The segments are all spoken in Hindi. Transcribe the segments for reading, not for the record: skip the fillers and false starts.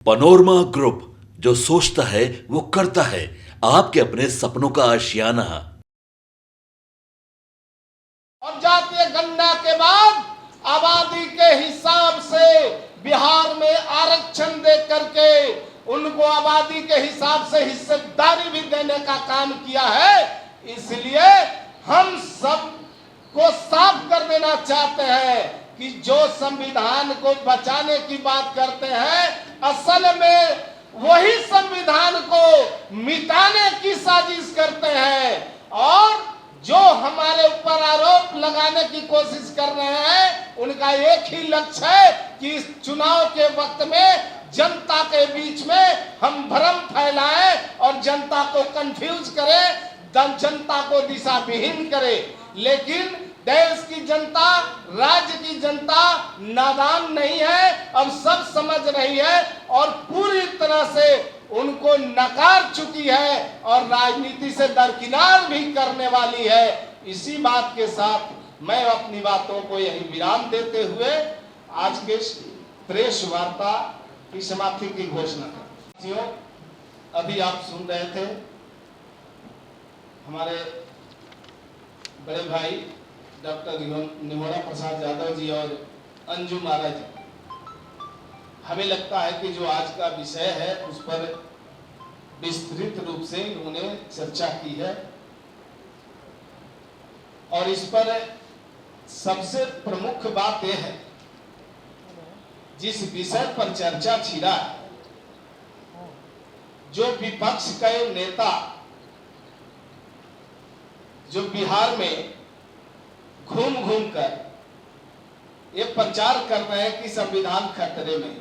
पनोरमा ग्रुप, जो सोचता है वो करता है। आपके अपने सपनों का आशियाना। और जातीय गणना के बाद आबादी के हिसाब से बिहार में आरक्षण दे करके उनको आबादी के हिसाब से हिस्सेदारी भी देने का काम किया है। इसलिए हम सब को साफ कर देना चाहते हैं कि जो संविधान को बचाने की बात करते हैं, असल में वही संविधान को मिटाने की साजिश करते हैं। और जो हमारे ऊपर आरोप लगाने की कोशिश कर रहे हैं, उनका एक ही लक्ष्य है कि इस चुनाव के वक्त में जनता के बीच में हम भ्रम फैलाएं और जनता को कंफ्यूज करें, जनता को दिशा विहीन करें। लेकिन देश की जनता, राज्य की जनता नादान नहीं है, अब सब समझ रही है और पूरी तरह से उनको नकार चुकी है और राजनीति से दरकिनार भी करने वाली है। इसी बात के साथ मैं अपनी बातों को यही विराम देते हुए आज के प्रेस वार्ता की समाप्ति की घोषणा करता हूं। अभी आप सुन रहे थे हमारे बड़े भाई डॉक्टर निमोरा प्रसाद यादव जी और अंजू महाराज जी। हमें लगता है कि जो आज का विषय है उस पर विस्तृत रूप से उन्होंने चर्चा की है और इस पर सबसे प्रमुख बात यह है, जिस विषय पर चर्चा छिड़ा, जो विपक्ष के नेता जो बिहार में घूम घूम कर ये प्रचार कर रहे हैं कि संविधान खतरे में।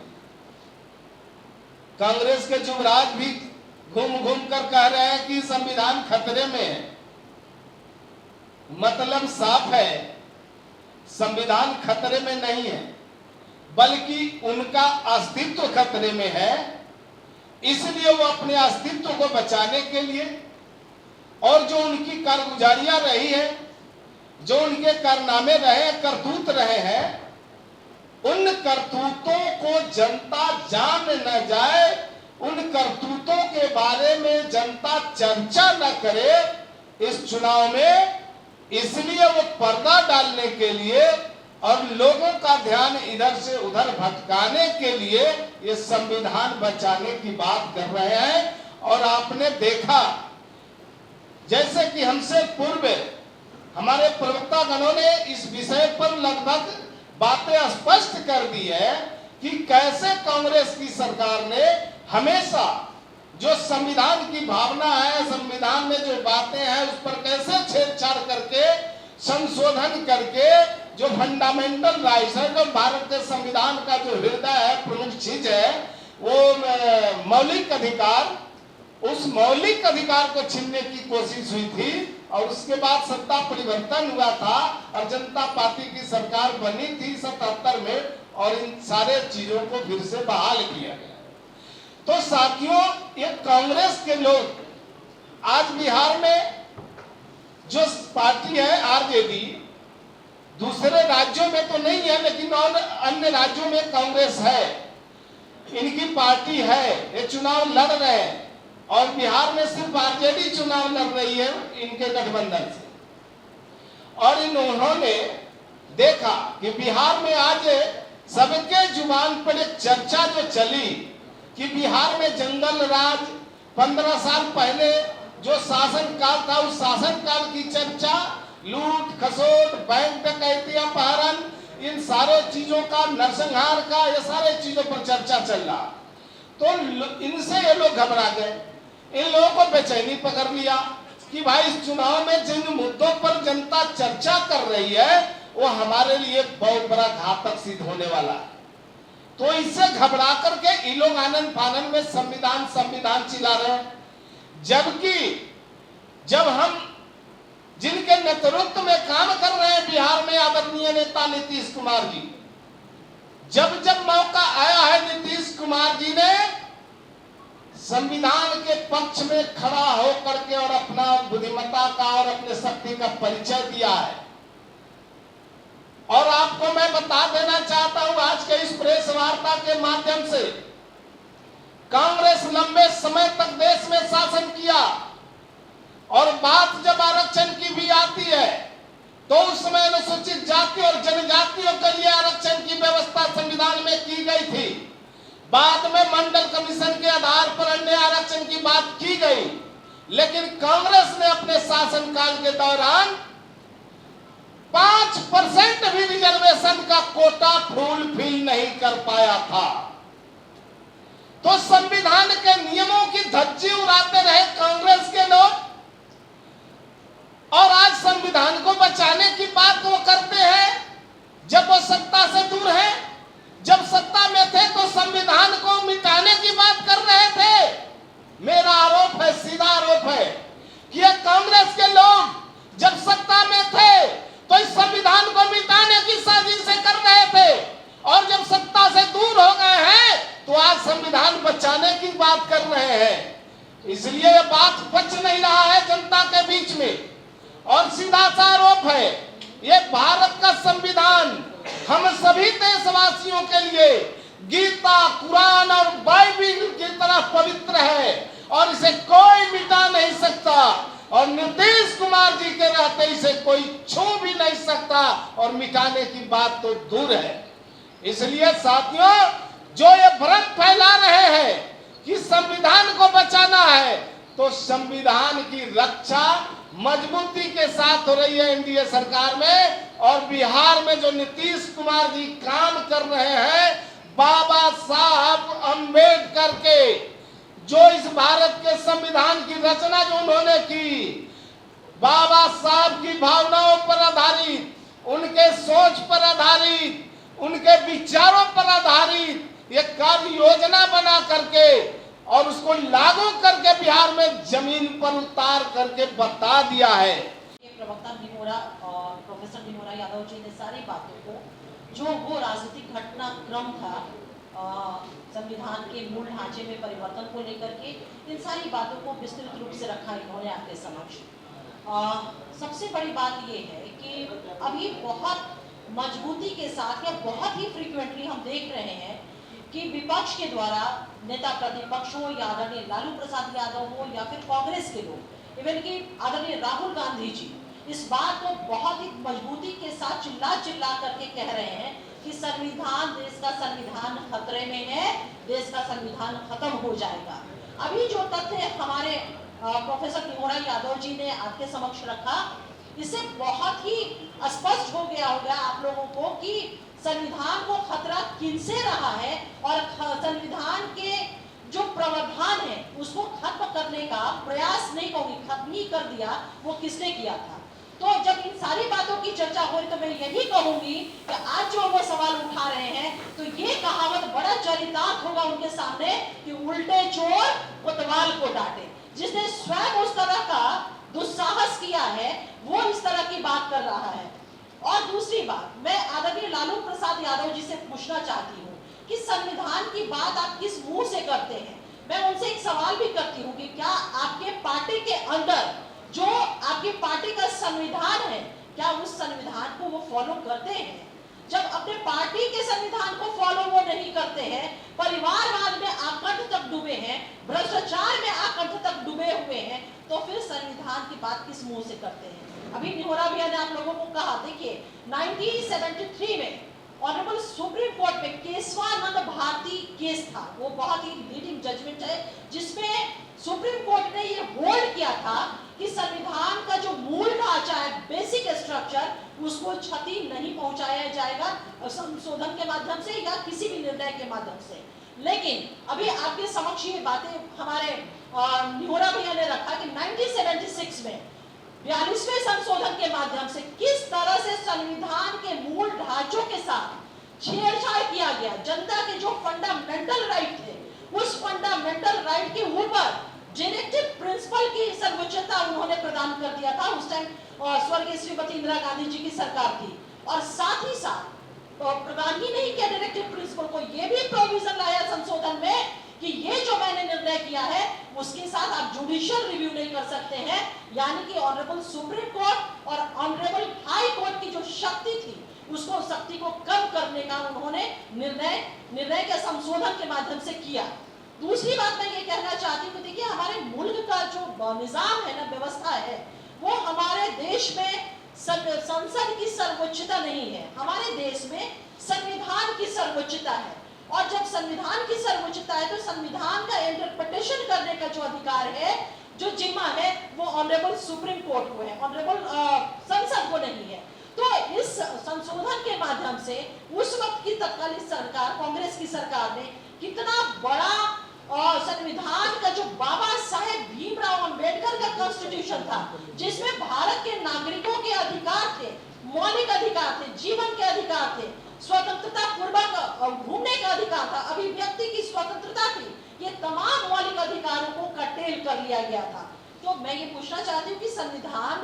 कांग्रेस के युवराज भी घूम घूम कर कह रहे हैं कि संविधान खतरे में है। मतलब साफ है, संविधान खतरे में नहीं है, बल्कि उनका अस्तित्व खतरे में है। इसलिए वो अपने अस्तित्व को बचाने के लिए और जो उनकी कारगुजारियां रही है, जो उनके कारनामे रहे, करतूत रहे हैं, उन करतूतों को जनता जान न जाए, उन करतूतों के बारे में जनता चर्चा न करे इस चुनाव में। इसलिए वो पर्दा डालने के लिए और लोगों का ध्यान इधर से उधर भटकाने के लिए ये संविधान बचाने की बात कर रहे हैं। और आपने देखा, जैसे कि हमसे पूर्व हमारे प्रवक्ता गणों ने इस विषय पर लगभग बातें स्पष्ट कर दी है कि कैसे कांग्रेस की सरकार ने हमेशा जो संविधान की भावना है, संविधान में जो बातें हैं, उस पर कैसे छेड़छाड़ करके, संशोधन करके, जो फंडामेंटल राइट्स है, जो भारत के संविधान का जो हृदय है, प्रमुख चीज है, वो मौलिक अधिकार, उस मौलिक अधिकार को छीनने की कोशिश हुई थी। और उसके बाद सत्ता परिवर्तन हुआ था और जनता पार्टी की सरकार बनी थी 77 में, और इन सारे चीजों को फिर से बहाल किया गया। तो साथियों, ये कांग्रेस के लोग आज बिहार में जो पार्टी है आरजेडी, दूसरे राज्यों में तो नहीं है लेकिन और अन्य राज्यों में कांग्रेस है, इनकी पार्टी है, ये चुनाव लड़ रहे हैं। और बिहार में सिर्फ आरजेडी चुनाव लड़ रही है इनके गठबंधन से। और इन्होंने देखा कि बिहार में आज सबके जुबान पर एक चर्चा जो चली कि बिहार में जंगल राज, 15 साल पहले जो शासन काल था, उस शासन काल की चर्चा, लूट खसोट, बैंक डकैती, अपहरण, इन सारे चीजों का, नरसंहार का, ये सारे चीजों पर चर्चा चल रहा। तो इनसे ये लोग घबरा गए, इन लोगों को बेचैनी पकड़ लिया कि भाई इस चुनाव में जिन मुद्दों पर जनता चर्चा कर रही है वो हमारे लिए बहुत बड़ा घातक सिद्ध होने वाला है। तो इससे घबरा करके ये लोग आनंद फानन में संविधान संविधान चिल्ला रहे हैं। जबकि जब हम जिनके नेतृत्व में काम कर रहे हैं बिहार में, आदरणीय नेता नीतीश कुमार जी, जब जब मौका आया है, नीतीश कुमार जी ने संविधान के पक्ष में खड़ा होकर के और अपना बुद्धिमत्ता का और अपने शक्ति का परिचय दिया है। और आपको मैं बता देना चाहता हूं आज के इस प्रेस वार्ता के माध्यम से कांग्रेस लंबे समय तक देश में शासन किया और बात जब आरक्षण की भी आती है तो उस समय अनुसूचित जाति और जनजातियों के लिए आरक्षण की व्यवस्था संविधान में की गई थी। बाद में मंडल कमीशन के आधार पर अन्य आरक्षण की बात की गई, लेकिन कांग्रेस ने अपने शासनकाल के दौरान 5% भी रिजर्वेशन का कोटा फुलफिल नहीं कर पाया था। तो संविधान के नियमों की धज्जी उड़ाते रहे कांग्रेस के लोग और आज संविधान को बचाने की बात वो करते हैं जब वो सत्ता से दूर है। जब सत्ता में थे तो संविधान को मिटाने की बात कर रहे थे। मेरा आरोप है, सीधा आरोप है कि ये कांग्रेस के लोग जब सत्ता में थे तो इस संविधान को मिटाने की साजिशें कर रहे थे और जब सत्ता से दूर हो गए हैं तो आज संविधान बचाने की बात कर रहे हैं। इसलिए ये बात बच नहीं रहा है जनता के बीच में। और सीधा सा आरोप है, ये भारत का संविधान हम सभी देशवासियों के लिए गीता, कुरान और बाइबिल की तरह पवित्र है और इसे कोई मिटा नहीं सकता और नीतीश कुमार जी के रहते इसे कोई छू भी नहीं सकता और मिटाने की बात तो दूर है। इसलिए साथियों, जो ये भ्रम फैला रहे हैं कि संविधान को बचाना है, तो संविधान की रक्षा मजबूती के साथ हो रही है एनडीए सरकार में। और बिहार में जो नीतीश कुमार जी काम कर रहे हैं, बाबा साहब अंबेडकर के जो इस भारत के संविधान की रचना जो उन्होंने की, बाबा साहब की भावनाओं पर आधारित, उनके सोच पर आधारित, उनके विचारों पर आधारित ये कार्य योजना बना करके और उसको लागू करके बिहार में जमीन पर उतार करके बता दिया है। प्रवक्ता निमोरा और प्रोफेसर निमोरा यादव जी ने सारी बातों को, जो वो राजनीतिक घटनाक्रम था संविधान के मूल ढांचे में परिवर्तन को लेकर के, इन सारी बातों को विस्तृत रूप से रखा इन्होंने आपके समक्ष। सबसे बड़ी बात ये है कि अभी बहुत मजबूती के साथ या बहुत ही फ्रीक्वेंटली हम देख रहे हैं कि विपक्ष के द्वारा नेता प्रतिपक्ष हो या आदरणीय लालू प्रसाद यादव हो या फिर कांग्रेस के लोग, इवन कि आदरणीय राहुल गांधी जी, इस बात को बहुत ही मजबूती के साथ चिल्ला चिल्ला करके कह रहे हैं कि संविधान, देश का संविधान खतरे में है, देश का संविधान खत्म हो जाएगा। अभी जो तथ्य हमारे प्रोफेसर निमोरा यादव जी ने आपके समक्ष रखा, इससे बहुत ही स्पष्ट हो गया होगा आप लोगों को कि संविधान को खतरा किनसे रहा है और संविधान के जो प्रावधान है उसको खत्म करने का प्रयास नहीं कहूंगी, खत्म ही कर दिया, वो किसने किया था। तो जब इन सारी बातों की चर्चा हो रही तो मैं यही कहूंगी कि आज जो वो सवाल उठा रहे हैं तो ये कहावत बड़ा चरितार्थ होगा उनके सामने कि उल्टे चोर कोतवाल को डांटे। जिसने स्वयं उस तरह का दुस्साहस किया है वो इस तरह की बात कर रहा है। और दूसरी बात, मैं आदरणीय लालू प्रसाद यादव जी से पूछना चाहती हूँ कि संविधान की बात आप किस मुंह से करते हैं। मैं उनसे एक सवाल भी करती हूँ कि क्या आपके पार्टी के अंदर जो आपकी पार्टी का संविधान है, क्या उस संविधान को वो फॉलो करते हैं। जब अपने पार्टी के संविधान को फॉलो वो नहीं करते हैं, परिवारवाद में आकंठ तक डूबे हैं, भ्रष्टाचार में आकंठ तक डूबे हुए हैं, तो फिर संविधान की बात किस मुंह से करते हैं। अभी निहोरा भैया ने आप लोगों को कहा, देखिए 1973 में ऑनरेबल सुप्रीम कोर्ट में केशवानंद भारती केस था, वो बहुत ही लीडिंग जजमेंट है जिसमें सुप्रीम कोर्ट ने ये होल्ड किया था कि संविधान का जो मूल ढांचा है, बेसिक स्ट्रक्चर, उसको क्षति नहीं पहुंचाया जाएगा संशोधन के माध्यम से या किसी भी निर्णय के माध्यम से। लेकिन अभी आपके समक्ष ये बातें हमारे निहोरा भैया ने रखा कि 1976 में 42वें संशोधन के माध्यम से किस तरह से संविधान के मूल ढांचों के साथ छेड़छाड़ किया गया। जनता के जो फंडामेंटल राइट थे, उस फंडामेंटल राइट के ऊपर डायरेक्टिव प्रिंसिपल की सर्वोच्चता उन्होंने प्रदान कर दिया था। उस टाइम स्वर्गीय श्रीमती इंदिरा गांधी जी की सरकार थी। और साथ ही साथ प्रदान ही नहीं किया डायरेक्टिव प्रिंसिपल को, ये भी प्रोविजन लाया संशोधन में कि ये जो मैंने निर्णय किया है उसके साथ आप जुडिशियल रिव्यू नहीं कर सकते हैं। यानी कि ऑनरेबल सुप्रीम कोर्ट और ऑनरेबल हाई कोर्ट की जो शक्ति थी, उसको शक्ति को कम करने का उन्होंने निर्णय के संशोधन के माध्यम से किया। दूसरी बात मैं ये कहना चाहती हूँ, देखिए हमारे मुल्क का जो निजाम है ना, व्यवस्था है, वो हमारे देश में संसद की सर्वोच्चता नहीं है। हमारे देश में संविधान की सर्वोच्चता है, और जब संविधान की सर्वोच्चता है तो संविधान का इंटरप्रिटेशन करने का जो अधिकार है, जो जिम्मा है, वो ऑनरेबल सुप्रीम कोर्ट को है, ऑनरेबल संसद को नहीं है। तो इस संशोधन के माध्यम से उस वक्त की तत्कालीन सरकार, कांग्रेस की सरकार ने कितना बड़ा संविधान का, जो बाबा साहेब भीमराव अंबेडकर का कॉन्स्टिट्यूशन था, जिसमें भारत के नागरिकों के अधिकार थे, मौलिक अधिकार थे, जीवन के अधिकार थे, स्वतंत्रता पूर्वक घूमने का अधिकार था, अभिव्यक्ति की स्वतंत्रता थी, ये तमाम मौलिक अधिकारों को कर्टेल कर लिया गया था। तो मैं ये पूछना चाहती हूँ कि संविधान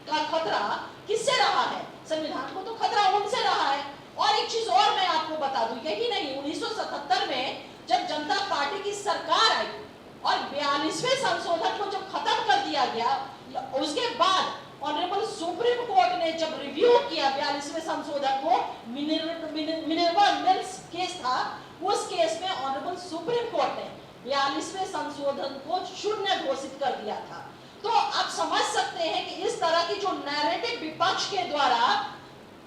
का खतरा किससे रहा है? संविधान को तो खतरा उनसे रहा है। और एक चीज और मैं आपको बता दूं, यही नहीं, 1977 में जब जनता पार्टी की सरकार आई और 42वें संशोधन को जब खत्म कर दिया गया, उसके बाद ऑनरेबल सुप्रीम कोर्ट ने जब रिव्यू किया 42वें संशोधन को, मिनर्वा मिल्स केस था, उस केस में ऑनरेबल सुप्रीम कोर्ट ने 42वें संशोधन को शून्य घोषित कर दिया था। तो आप समझ सकते हैं कि इस तरह की जो नैरेटिव विपक्ष के द्वारा,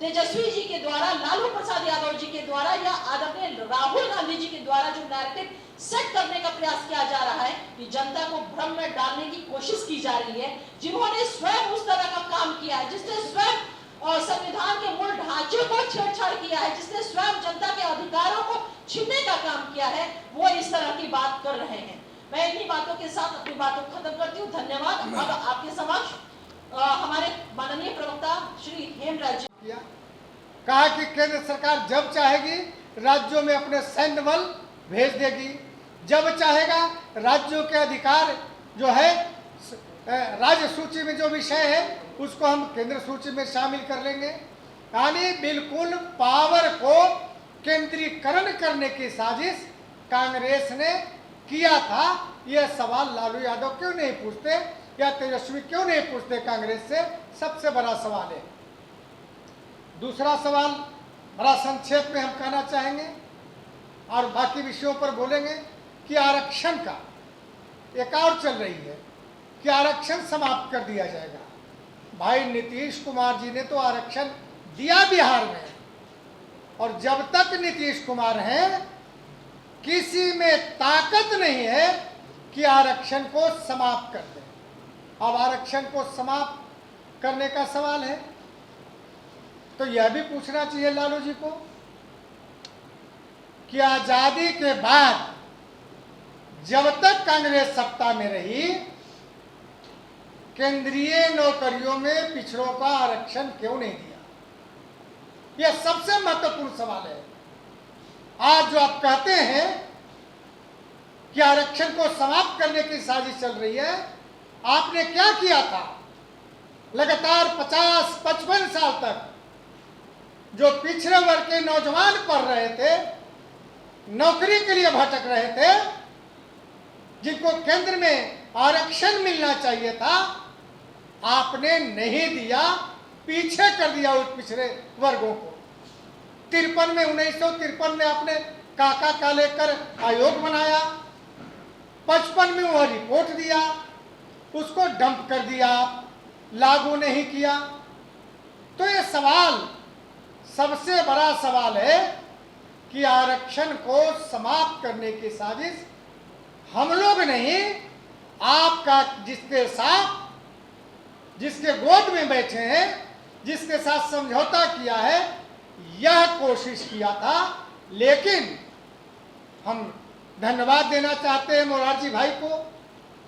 तेजस्वी जी के द्वारा, लालू प्रसाद यादव जी के द्वारा, या आदरणीय राहुल गांधी जी के द्वारा जो नैरेटिव सेट करने का प्रयास किया जा रहा है, कि जनता को भ्रम में डालने की कोशिश की जा रही है, जिन्होंने स्वयं उस तरह का काम किया है, जिसने स्वयं और संविधान के मूल ढांचे को छेड़छाड़ किया है, जिसने स्वयं जनता के अधिकारों को छीनने का काम किया है, वो इस तरह की बात कर रहे हैं। मैं इन्हीं बातों के साथ अपनी बातों को खत्म करती हूँ। धन्यवाद। अब आपके समक्ष हमारे माननीय प्रवक्ता श्री हेमराज जी किया, कहा कि केंद्र सरकार जब चाहेगी राज्यों में अपने सैन्य बल भेज देगी, जब चाहेगा राज्यों के अधिकार जो है राज्य सूची में जो विषय है उसको हम केंद्र सूची में शामिल कर लेंगे। यानी बिल्कुल पावर को केंद्रीकरण करने की साजिश कांग्रेस ने किया था। यह सवाल लालू यादव क्यों नहीं पूछते या तेजस्वी क्यों नहीं पूछते कांग्रेस से, सबसे बड़ा सवाल है। दूसरा सवाल बड़ा संक्षेप में हम कहना चाहेंगे और बाकी विषयों पर बोलेंगे कि आरक्षण का एक और चल रही है कि आरक्षण समाप्त कर दिया जाएगा। भाई नीतीश कुमार जी ने तो आरक्षण दिया बिहार में, और जब तक नीतीश कुमार हैं किसी में ताकत नहीं है कि आरक्षण को समाप्त कर दें। अब आरक्षण को समाप्त करने का सवाल है तो यह भी पूछना चाहिए लालू जी को कि आजादी के बाद जब तक कांग्रेस सत्ता में रही, केंद्रीय नौकरियों में पिछड़ों का आरक्षण क्यों नहीं दिया? यह सबसे महत्वपूर्ण सवाल है। आज जो आप कहते हैं कि आरक्षण को समाप्त करने की साजिश चल रही है, आपने क्या किया था? लगातार 50-55 साल तक जो पिछड़े वर्ग के नौजवान पढ़ रहे थे, नौकरी के लिए भटक रहे थे, जिनको केंद्र में आरक्षण मिलना चाहिए था, आपने नहीं दिया, पीछे कर दिया उस पिछड़े वर्गों को। 1953 में आपने काका कालेकर आयोग बनाया, 55 में वह रिपोर्ट दिया, उसको डंप कर दिया, लागू नहीं किया। तो ये सवाल, सबसे बड़ा सवाल है कि आरक्षण को समाप्त करने की साजिश हम लोग नहीं, आपका जिसके साथ, जिसके गोद में बैठे हैं, जिसके साथ समझौता किया है, यह कोशिश किया था। लेकिन हम धन्यवाद देना चाहते हैं मोरारजी भाई को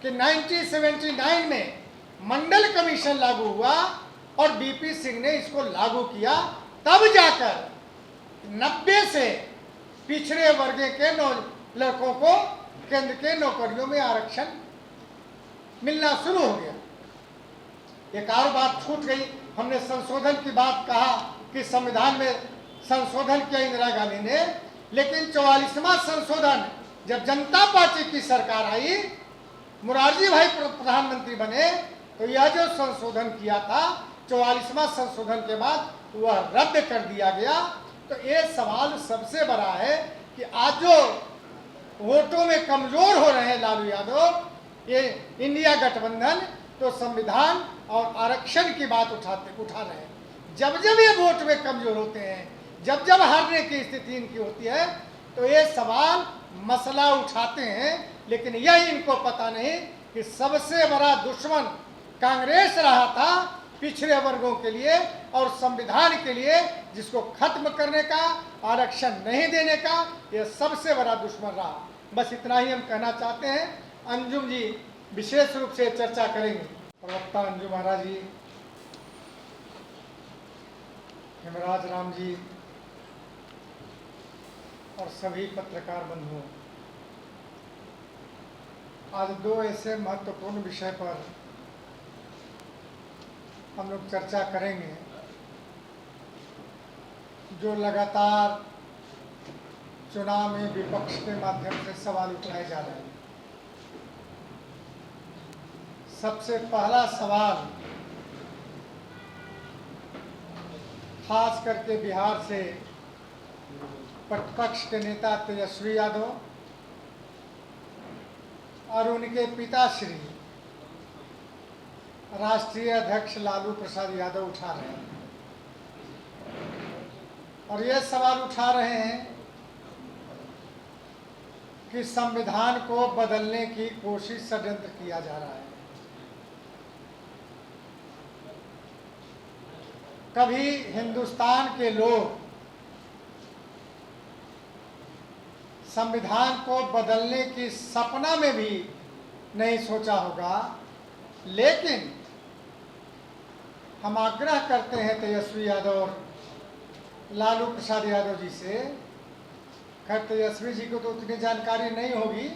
कि 1979 में मंडल कमीशन लागू हुआ और बीपी सिंह ने इसको लागू किया, तब जाकर 90 से पिछड़े वर्ग के लड़कों को केंद्र के नौकरियों में आरक्षण मिलना शुरू हो गया। एक और बात छूट गई, हमने संशोधन की बात कहा कि संविधान में संशोधन किया इंदिरा गांधी ने, लेकिन 44वां संशोधन जब जनता पार्टी की सरकार आई, मोरारजी भाई प्रधानमंत्री बने, तो यह जो संशोधन किया था 44वां संशोधन के बाद वह रद्द कर दिया गया। तो ये सवाल सबसे बड़ा है कि आज जो वोटों में कमजोर हो रहे हैं लालू यादव, ये इंडिया गठबंधन तो संविधान और आरक्षण की बात उठा रहे हैं। जब जब ये वोट में कमजोर होते हैं, जब जब हारने की स्थिति इनकी होती है, तो ये सवाल मसला उठाते हैं। लेकिन यह इनको पता नहीं कि सबसे बड़ा दुश्मन कांग्रेस रहा था पिछड़े वर्गों के लिए और संविधान के लिए, जिसको खत्म करने का, आरक्षण नहीं देने का, यह सबसे बड़ा दुश्मन रहा। बस इतना ही हम कहना चाहते हैं। अंजुम जी विशेष रूप से चर्चा करेंगे। प्रवक्ता अंजुम महाराज जी, हेमराज राम जी और सभी पत्रकार बंधुओं, आज दो ऐसे महत्वपूर्ण विषय पर हम लोग चर्चा करेंगे जो लगातार चुनाव में विपक्ष के माध्यम से सवाल उठाए जा रहे हैं। सबसे पहला सवाल खास करके बिहार से प्रतिपक्ष के नेता तेजस्वी यादव और उनके पिताश्री राष्ट्रीय अध्यक्ष लालू प्रसाद यादव उठा रहे हैं। और ये सवाल उठा रहे हैं कि संविधान को बदलने की कोशिश, षड्यंत्र किया जा रहा है। कभी हिंदुस्तान के लोग संविधान को बदलने की सपना में भी नहीं सोचा होगा, लेकिन हम आग्रह करते हैं तेजस्वी यादव और लालू प्रसाद यादव जी से। खैर तेजस्वी जी को तो उतनी जानकारी नहीं होगी,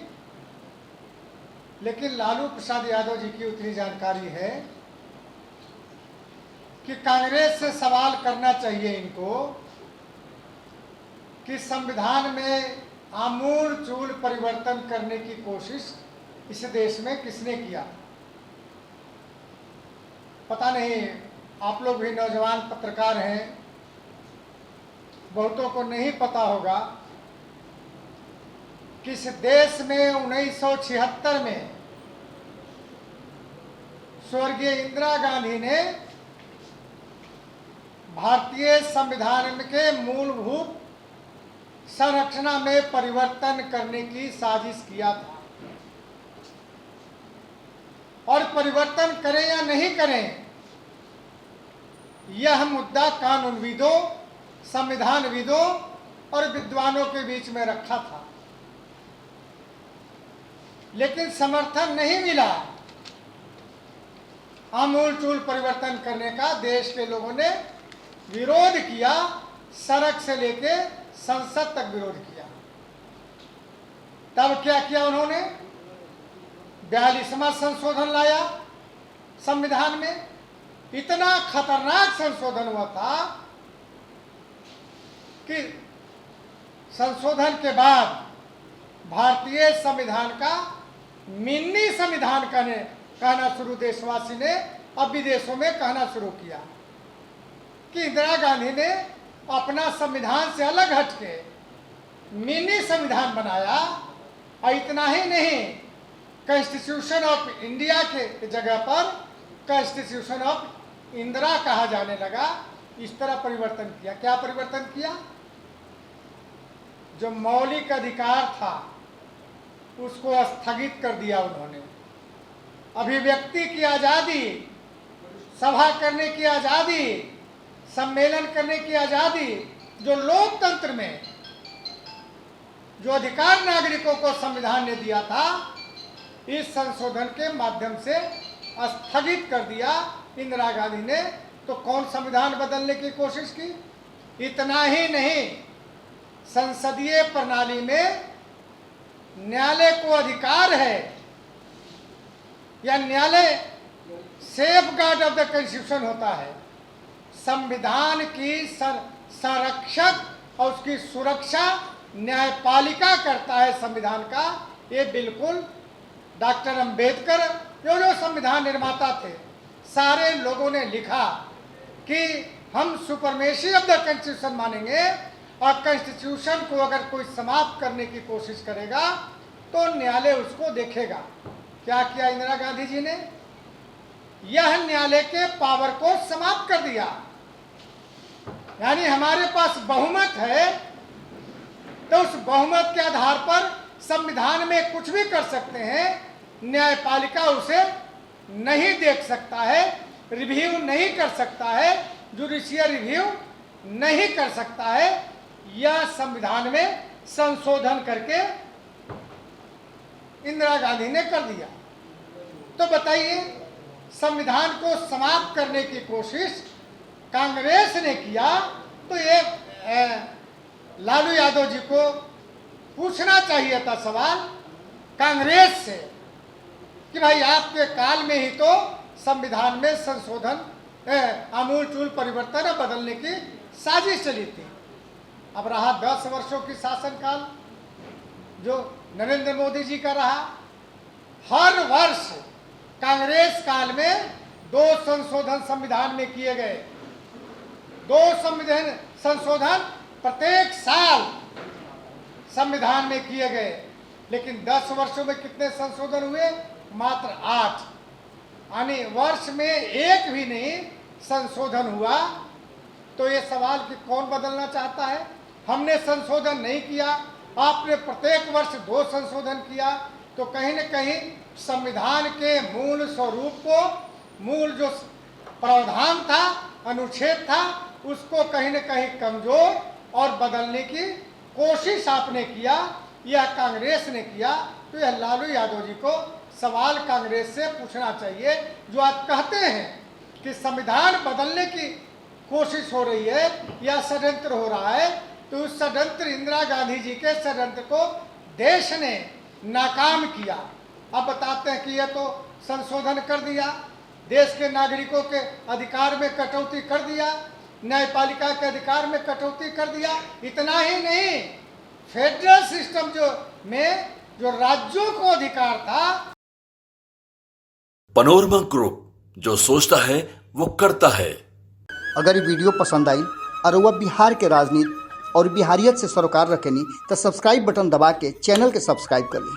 लेकिन लालू प्रसाद यादव जी की उतनी जानकारी है कि कांग्रेस से सवाल करना चाहिए इनको कि संविधान में आमूल-चूल परिवर्तन करने की कोशिश इस देश में किसने किया। पता नहीं, आप लोग भी नौजवान पत्रकार हैं, बहुतों को नहीं पता होगा कि इस देश में 1976 में स्वर्गीय इंदिरा गांधी ने भारतीय संविधान के मूलभूत संरचना में परिवर्तन करने की साजिश किया था। और परिवर्तन करें या नहीं करें, यह मुद्दा कानूनविदों, संविधानविदों और विद्वानों के बीच में रखा था, लेकिन समर्थन नहीं मिला। आमूल-चूल परिवर्तन करने का देश के लोगों ने विरोध किया, सड़क से लेके संसद तक विरोध किया। तब क्या किया उन्होंने? 42वां संशोधन लाया संविधान में। इतना खतरनाक संशोधन हुआ था कि संशोधन के बाद भारतीय संविधान का मिनी संविधान कहना शुरू देशवासी ने अब विदेशों में कहना शुरू किया कि इंदिरा गांधी ने अपना संविधान से अलग हटके मिनी संविधान बनाया। और इतना ही नहीं, कॉन्स्टिट्यूशन ऑफ इंडिया के जगह पर कॉन्स्टिट्यूशन ऑफ इंदिरा कहा जाने लगा। इस तरह परिवर्तन किया। क्या परिवर्तन किया? जो मौलिक अधिकार था उसको स्थगित कर दिया उन्होंने। अभिव्यक्ति की आज़ादी, सभा करने की आज़ादी, सम्मेलन करने की आज़ादी, जो लोकतंत्र में जो अधिकार नागरिकों को संविधान ने दिया था, इस संशोधन के माध्यम से स्थगित कर दिया इंदिरा गांधी ने। तो कौन संविधान बदलने की कोशिश की? इतना ही नहीं, संसदीय प्रणाली में न्यायालय को अधिकार है, या न्यायालय safe guard of the constitution होता है, संविधान की संरक्षक और उसकी सुरक्षा न्यायपालिका करता है संविधान का। ये बिल्कुल डॉक्टर अंबेडकर जो संविधान निर्माता थे, सारे लोगों ने लिखा कि हम सुपरमेसी ऑफ द कॉन्स्टिट्यूशन मानेंगे, और कॉन्स्टिट्यूशन को अगर कोई समाप्त करने की कोशिश करेगा तो न्यायालय उसको देखेगा। क्या किया इंदिरा गांधी जी ने? यह न्यायालय के पावर को समाप्त कर दिया। यानी हमारे पास बहुमत है तो उस बहुमत के आधार पर संविधान में कुछ भी कर सकते हैं, न्यायपालिका उसे नहीं देख सकता है, रिव्यू नहीं कर सकता है, जुडिशियल रिव्यू नहीं कर सकता है। यह संविधान में संशोधन करके इंदिरा गांधी ने कर दिया। तो बताइए, संविधान को समाप्त करने की कोशिश कांग्रेस ने किया, तो ये लालू यादव जी को पूछना चाहिए था सवाल कांग्रेस से कि भाई आपके काल में ही तो संविधान में संशोधन, आमूलचूल परिवर्तन बदलने की साजिश चली थी। अब रहा 10 वर्षों की शासनकाल जो नरेंद्र मोदी जी का रहा। हर वर्ष कांग्रेस काल में 2 संशोधन संविधान में किए गए, 2 संविधान संशोधन प्रत्येक साल संविधान में किए गए। लेकिन 10 वर्षों में कितने संशोधन हुए? मात्र 8। यानी वर्ष में एक भी नहीं संशोधन हुआ। तो ये सवाल कि कौन बदलना चाहता है? हमने संशोधन नहीं किया, आपने प्रत्येक वर्ष 2 संशोधन किया, तो कहीं न कहीं संविधान के मूल स्वरूप को, मूल जो प्रावधान था, अनुच्छेद था, उसको कहीं न कहीं कमजोर और बदलने की कोशिश आपने किया, यह कांग्रेस ने किया। तो यह लालू यादव जी को सवाल कांग्रेस से पूछना चाहिए, जो आज कहते हैं कि संविधान बदलने की कोशिश हो रही है या षड्यंत्र हो रहा है। तो उस षड्यंत्र, इंदिरा गांधी जी के षड्यंत्र को देश ने नाकाम किया। अब बताते हैं कि यह तो संशोधन कर दिया, देश के नागरिकों के अधिकार में कटौती कर दिया, न्यायपालिका के अधिकार में कटौती कर दिया। इतना ही नहीं, फेडरल सिस्टम जो राज्यों को अधिकार था। पनोरमा ग्रुप, जो सोचता है वो करता है। अगर ये वीडियो पसंद आई और वह बिहार के राजनीति और बिहारियत से सरोकार रखेनी तो सब्सक्राइब बटन दबा के चैनल के सब्सक्राइब कर ली।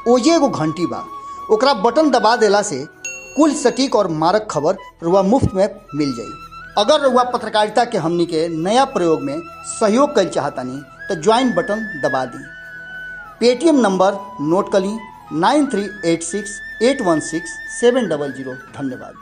ओजे एगो घंटी बा, ओकरा बटन दबा देला से कुल सटीक और मारक खबर रुआ मुफ्त में मिल जाई। अगर रुआ पत्रकारिता के हमनी के नया प्रयोग में सहयोग कर चाहतानी तो ज्वाइन बटन दबा दी। पेटीएम नंबर नोट कर ली 9386816700। धन्यवाद।